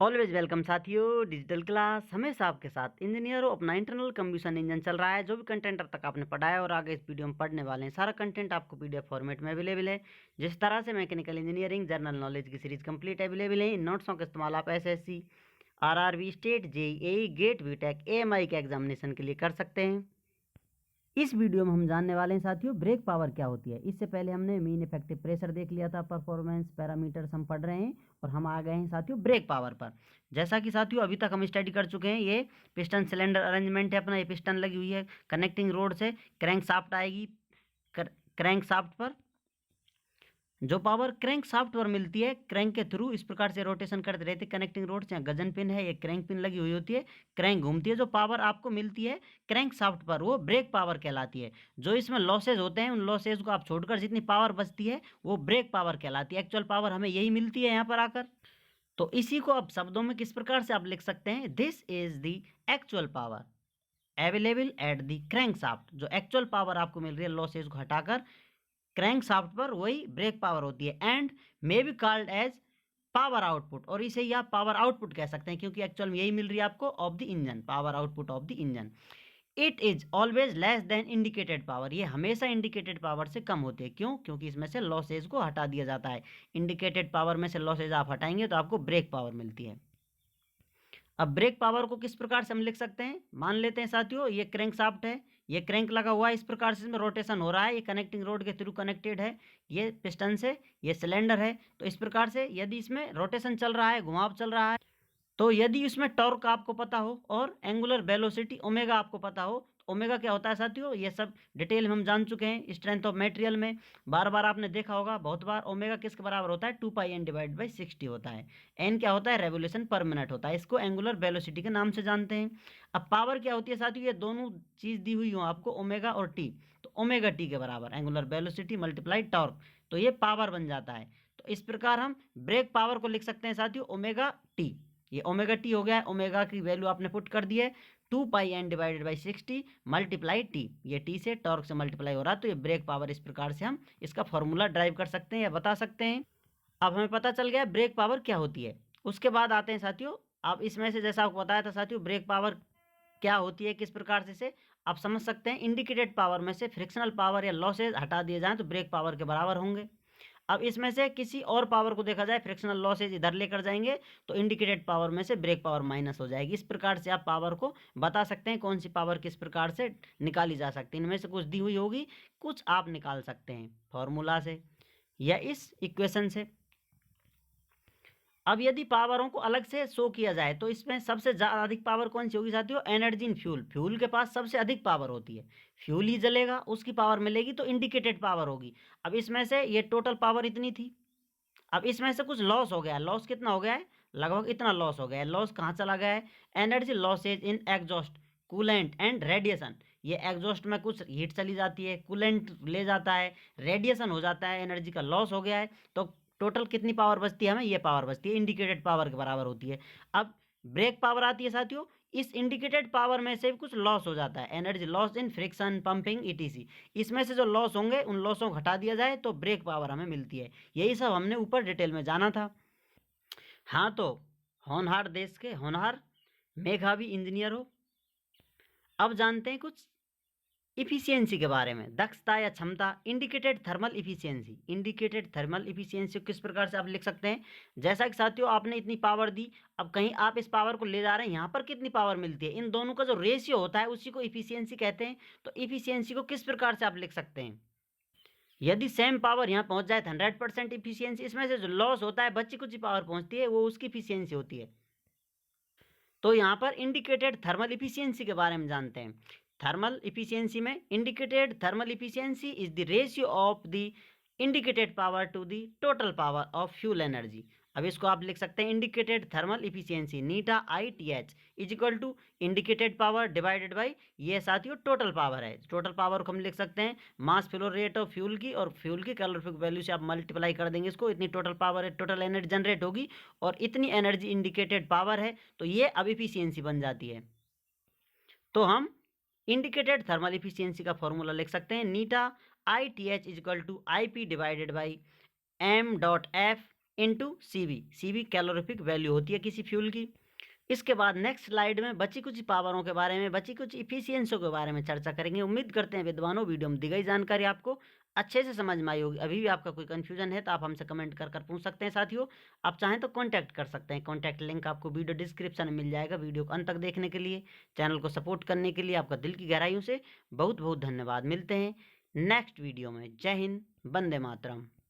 Always welcome साथियों, digital class हमेशा आपके साथ। इंजीनियर हो, अपना इंटरनल कंबशन इंजन चल रहा है। जो भी कंटेंट अब तक आपने पढ़ा है और आगे इस वीडियो में पढ़ने वाले हैं, सारा कंटेंट आपको पीडीएफ फॉर्मेट में अवेलेबल है। जिस तरह से मैकेनिकल इंजीनियरिंग जनरल नॉलेज की सीरीज कंप्लीट अवेलेबल है। इन नोट्सों का इस्तेमाल आप SSC, RRB, state, JEE, GATE, BTech, AMI के एग्जामिनेशन के लिए कर सकते हैं। इस वीडियो में हम जानने वाले हैं साथियों, ब्रेक पावर क्या होती है। इससे पहले हमने मीन इफेक्टिव प्रेशर देख लिया था, परफॉर्मेंस पैरामीटर्स हम पढ़ रहे हैं और हम आ गए हैं साथियों ब्रेक पावर पर। जैसा कि साथियों अभी तक हम स्टडी कर चुके हैं, ये पिस्टन सिलेंडर अरेंजमेंट है अपना। ये पिस्टन लगी हुई है, कनेक्टिंग रोड से क्रैंक शाफ्ट आएगी। क्रैंक शाफ्ट पर जो पावर क्रैंक शाफ्ट पर मिलती है, क्रैंक के थ्रू इस प्रकार से रोटेशन करते रहते हैं कनेक्टिंग रोड से। गजन पिन है, ये क्रैंक पिन लगी हुई होती है, क्रैंक घूमती है। जो पावर आपको मिलती है क्रैंक शाफ्ट पर, वो ब्रेक पावर कहलाती है। जो इसमें लॉसेज होते हैं, उन लॉसेज को आप छोड़कर जितनी पावर बचती है वो ब्रेक पावर कहलाती है। एक्चुअल पावर हमें यही मिलती है यहाँ पर आकर। तो इसी को आप शब्दों में किस प्रकार से आप लिख सकते हैं, this is the actual power available at the crank shaft. जो एक्चुअल पावर आपको मिल रही है लॉसेज को हटाकर क्रैंक शाफ्ट पर, वही ब्रेक पावर होती है। And may be called as power output, और इसे ही आप पावर आउटपुट कह सकते हैं क्योंकि एक्चुअल में यही मिल रही है आपको of the engine, power output of the engine. It is always less than indicated power. ये हमेशा इंडिकेटेड पावर से कम होती है। क्यों? क्योंकि इसमें से लॉसेज को हटा दिया जाता है। इंडिकेटेड पावर में से लॉसेज आप हटाएंगे तो आपको ब्रेक पावर मिलती है। अब ब्रेक पावर को किस प्रकार से हम लिख सकते हैं, मान लेते हैं साथियों ये क्रैंक शाफ्ट है, ये क्रैंक लगा हुआ है, इस प्रकार से इसमें रोटेशन हो रहा है, ये कनेक्टिंग रोड के थ्रू कनेक्टेड है, ये पिस्टन से, ये सिलेंडर है। तो इस प्रकार से यदि इसमें रोटेशन चल रहा है, घुमाव चल रहा है, तो यदि इसमें टॉर्क आपको पता हो और एंगुलर वेलोसिटी ओमेगा आपको पता हो, तो ओमेगा क्या होता है साथियों, ये सब डिटेल में हम जान चुके हैं स्ट्रेंथ ऑफ मटेरियल में। बार बार आपने देखा होगा बहुत बार, ओमेगा किसके बराबर होता है, 2πn डिवाइड बाई 60 होता है। एन क्या होता है, रेवोल्यूशन पर मिनट होता है। इसको एंगुलर वेलोसिटी के नाम से जानते हैं। अब पावर क्या होती है साथियों, ये दोनों चीज दी हुई हो आपको, ओमेगा और टी, तो ओमेगा टी के बराबर एंगुलर वेलोसिटी मल्टीप्लाई टॉर्क, तो ये पावर बन जाता है। तो इस प्रकार हम ब्रेक पावर को लिख सकते हैं साथियों, ओमेगा टी। ये ओमेगा टी हो गया है, ओमेगा की वैल्यू आपने पुट कर दी है, 2πn divided by 60 multiply T, ये टी से टॉर्क से मल्टीप्लाई हो रहा है, तो ये ब्रेक पावर। इस प्रकार से हम इसका फॉर्मूला ड्राइव कर सकते हैं या बता सकते हैं। अब हमें पता चल गया ब्रेक पावर क्या होती है। उसके बाद आते हैं साथियों, अब इसमें से जैसा आपको बताया था साथियों, ब्रेक पावर क्या होती है, किस प्रकार से आप समझ सकते हैं। इंडिकेटेड पावर में से फ्रिक्शनल पावर या लॉसेज हटा दिए जाएं तो ब्रेक पावर के बराबर होंगे। अब इसमें से किसी और पावर को देखा जाए, फ्रिक्शनल लॉसेज इधर लेकर जाएंगे तो इंडिकेटेड पावर में से ब्रेक पावर माइनस हो जाएगी। इस प्रकार से आप पावर को बता सकते हैं, कौन सी पावर किस प्रकार से निकाली जा सकती है। इनमें से कुछ दी हुई होगी, कुछ आप निकाल सकते हैं फॉर्मूला से या इस इक्वेशन से। अब यदि पावरों को अलग से शो किया जाए तो इसमें सबसे ज़्यादा अधिक पावर कौन सी होगी साथियों, एनर्जी इन फ्यूल। फ्यूल के पास सबसे अधिक पावर होती है, फ्यूल ही जलेगा उसकी पावर मिलेगी, तो इंडिकेटेड पावर होगी। अब इसमें से ये टोटल पावर इतनी थी, अब इसमें से कुछ लॉस हो गया। लॉस कितना हो गया है, लगभग इतना लॉस हो गया है। लॉस कहाँ चला गया है, energy losses in exhaust, coolant and radiation. ये एग्जॉस्ट में कुछ हीट चली जाती है, कूलेंट ले जाता है, रेडिएशन हो जाता है, एनर्जी का लॉस हो गया है। तो टोटल कितनी पावर बचती है हमें, ये पावर बचती है, इंडिकेटेड पावर के बराबर होती है। अब ब्रेक पावर आती है साथियों, इस इंडिकेटेड पावर में से भी कुछ लॉस हो जाता है, energy loss in friction, pumping, etc. इसमें से जो लॉस होंगे उन लॉसों को हटा दिया जाए तो ब्रेक पावर हमें मिलती है। यही सब हमने ऊपर डिटेल में जाना था। हाँ, तो होनहार देश के होनहार मेधावी इंजीनियर हो। अब जानते हैं कुछ इफिशियंसी के बारे में, दक्षता या क्षमता। Indicated thermal efficiency, indicated thermal efficiency को किस प्रकार से आप लिख सकते हैं, जैसा कि साथियों आपने इतनी पावर दी, अब कहीं आप इस पावर को ले जा रहे हैं, यहाँ पर कितनी पावर मिलती है, इन दोनों का जो रेशियो होता है उसी को इफिशियंसी कहते हैं। तो इफिशियंसी को किस प्रकार से आप लिख सकते हैं, यदि सेम पावर यहाँ पहुँच जाए तो 100% इफिशियंसी, इसमें से जो लॉस होता है बच्ची कुछ पावर पहुँचती है, वो उसकी इफिशियंसी होती है। तो यहाँ पर इंडिकेटेड थर्मल इफिशियंसी के बारे में जानते हैं। थर्मल इफिशियंसी में indicated thermal efficiency is the ratio of the indicated power to the total power of fuel energy. अब इसको आप लिख सकते हैं indicated thermal efficiency eta ITH is equal to indicated power divided by, ये साथियों total power है। Total power को हम लिख सकते हैं mass flow rate of fuel की, और फ्यूल की कैलोरीफिक वैल्यू से आप मल्टीप्लाई कर देंगे इसको, इतनी टोटल पावर है, टोटल एनर्जी जनरेट होगी, और इतनी एनर्जी इंडिकेटेड पावर है, तो ये अब इफिशियंसी बन जाती है। तो हम इंडिकेटेड थर्मल इफिशियंसी का फॉर्मूला लिख सकते हैं नीटा ITH is equal to IP divided by M.F into C V calorific value होती है किसी फ्यूल की। इसके बाद नेक्स्ट स्लाइड में बची कुछ पावरों के बारे में, बची कुछ इफिशियंसियों के बारे में चर्चा करेंगे। उम्मीद करते हैं विद्वानों वीडियो में दी गई जानकारी आपको अच्छे से समझ में आई होगी। अभी भी आपका कोई कंफ्यूजन है तो आप हमसे कमेंट कर पूछ सकते हैं। साथियों, आप चाहें तो कॉन्टैक्ट कर सकते हैं। कॉन्टैक्ट लिंक आपको वीडियो डिस्क्रिप्शन में मिल जाएगा। वीडियो को अंत तक देखने के लिए, चैनल को सपोर्ट करने के लिए आपका दिल की गहराइयों से बहुत बहुत धन्यवाद। मिलते हैं नेक्स्ट वीडियो में। जय हिंद, वंदे मातरम।